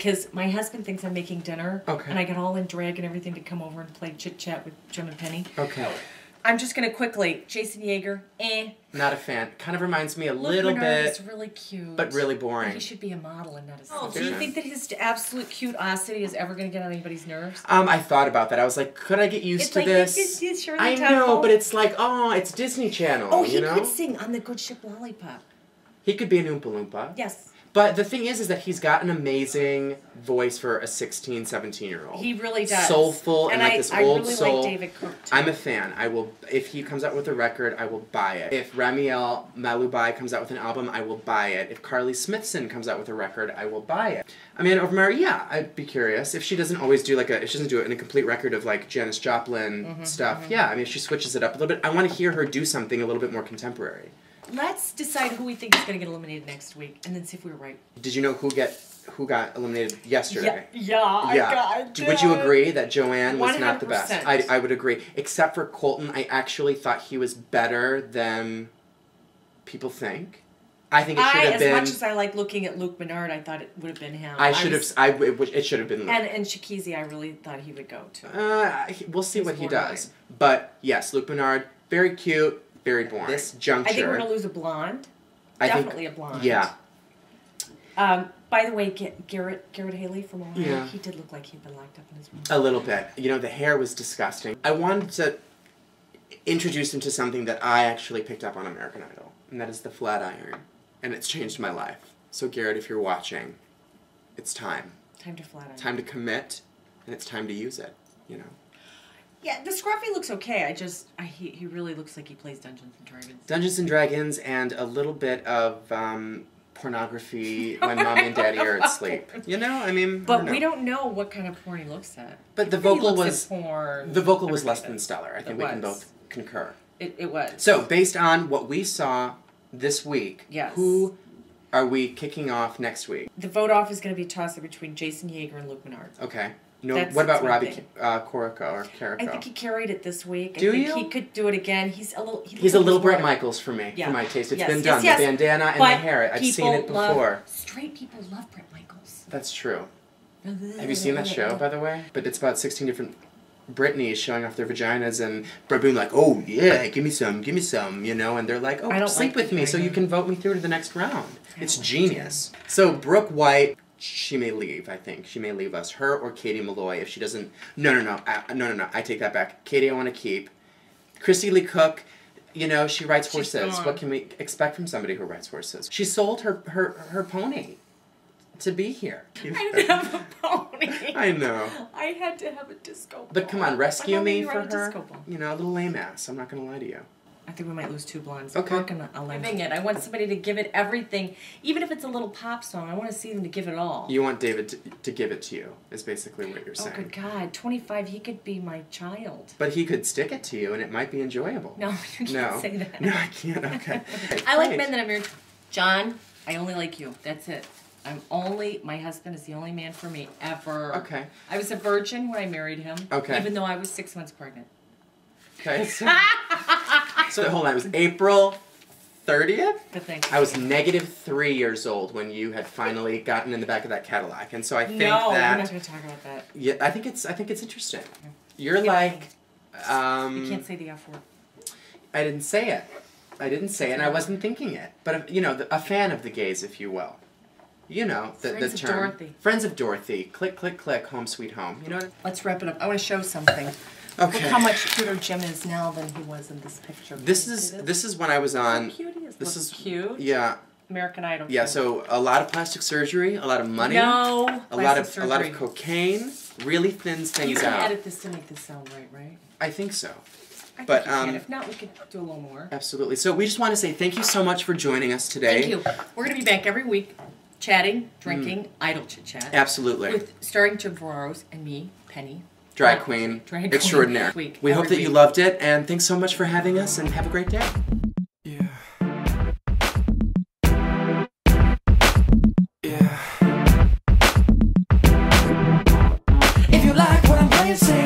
because my husband thinks I'm making dinner. Okay. And I got all in drag and everything to come over and play chit chat with Jim and Penny. Okay. I'm just gonna quickly, Jason Yeager, Not a fan. Kind of reminds me a Luke little Bernard bit, is really cute. but really boring. He should be a model and not a Oh, do you think that his absolute cute-ocity is ever gonna get on anybody's nerves? I thought about that. I was like, could I get used to this? It's Shirley I Temple. know, but it's like, oh, it's Disney Channel, Oh, you he know? could sing on the Good Ship Lollipop. He could be an Oompa Loompa. Yes. But the thing is that he's got an amazing voice for a 16, 17-year-old. He really does. Soulful and like this old really soul. Like David Cook too. I'm a fan. I will, if he comes out with a record, I will buy it. If Ramiel Malubai comes out with an album, I will buy it. If Carly Smithson comes out with a record, I will buy it. Amanda Overmyer, yeah, I'd be curious. If she doesn't always do if she doesn't do it in a complete record of like Janis Joplin stuff, yeah, I mean, if she switches it up a little bit, I want to hear her do something a little bit more contemporary. Let's decide who we think is going to get eliminated next week, and then see if we were right. Did you know who got eliminated yesterday? Yeah. Would you agree that Joanne was not the 100%. best? I would agree. Except for Colton, I actually thought he was better than people think. I think it should have been. As much as I like looking at Luke Bernard, I thought it would have been him. It should have been Luke. And Shakizi, I really thought he would go too. We'll see what he does. But yes, Luke Bernard, very cute. Very boring. This juncture. I think we're going to lose a blonde. Definitely a blonde. Yeah. By the way, Garrett Haley from Ohio, he did look like he'd been locked up in his room. A little bit. You know, the hair was disgusting. I wanted to introduce him to something that I actually picked up on American Idol, and that is the flat iron. And it's changed my life. So Garrett, if you're watching, it's time. Time to flat iron. Time to commit, and it's time to use it, you know. Yeah, the scruffy looks okay. He really looks like he plays Dungeons and Dragons. Dungeons and Dragons and a little bit of pornography when mommy and daddy are asleep. You know, I mean. But we don't know what kind of porn he looks at. But the vocal was less than stellar. I think we can both concur. It was. So based on what we saw this week, who are we kicking off next week? The vote-off is going to be a toss-up between Jason Yeager and Luke Bernard. Okay. No, what about Robbie Corico? I think he carried it this week. Do you? I think he could do it again. He's a little Brett Michaels for me, for my taste. It's been done. The bandana and the hair. I've seen it before. Straight people love Brett Michaels. That's true. Have you seen that show, by the way? But it's about 16 different Britneys showing off their vaginas and Brett being like, oh, yeah, give me some, you know? And they're like, oh, sleep with me so you can vote me through to the next round. It's genius. So Brooke White... She may leave, I think. She may leave us. Her or Katie Malloy if she doesn't... No. I take that back. Katie I want to keep. Christy Lee Cook, you know, she rides horses. What can we expect from somebody who rides horses? She sold her pony to be here. I didn't have a pony. I know. I had to have a disco ball. But come on, rescue me for her. You know, a little lame ass. I'm not going to lie to you. I think we might lose two blondes. Okay. I'm living it. I want somebody to give it everything. Even if it's a little pop song, I want to see them to give it all. You want David to give it to you, is basically what you're saying. Oh, good God. 25, he could be my child. But he could stick it to you, and it might be enjoyable. No, you can't say that. No, I can't. Okay. I like men that I'm married. John, I only like you. That's it. My husband is the only man for me, ever. Okay. I was a virgin when I married him. Okay. Even though I was 6 months pregnant. Okay. So hold on, it was April 30th? I was -3 years old when you had finally gotten in the back of that Cadillac. And so I think that... we're not going to talk about that. Yeah, I think it's interesting. You're like... you can't say the F word. I didn't say it. And I wasn't thinking it. But, you know, a fan of the gays, if you will. You know, the term. Friends of Dorothy. Friends of Dorothy. Click, click, click, home sweet home. You know what? Let's wrap it up. I want to show something. Okay. Look how much cuter Jim is now than he was in this picture. This is when I was on... How cute he is. This is cute. Yeah. American Idol. Yeah, so a lot of plastic surgery, a lot of money. No. A lot of cocaine. Really thins things out. You can edit this to make this sound right? I think so. I think you can. If not, we could do a little more. Absolutely. So we just want to say thank you so much for joining us today. Thank you. We're going to be back every week, chatting, drinking, idle chit chat. Absolutely. Starring Jim Ferraros and me, Penny. Drag queen extraordinaire. We hope that you loved it, and thanks so much for having us, and have a great day. Yeah. If you like what I'm playing, say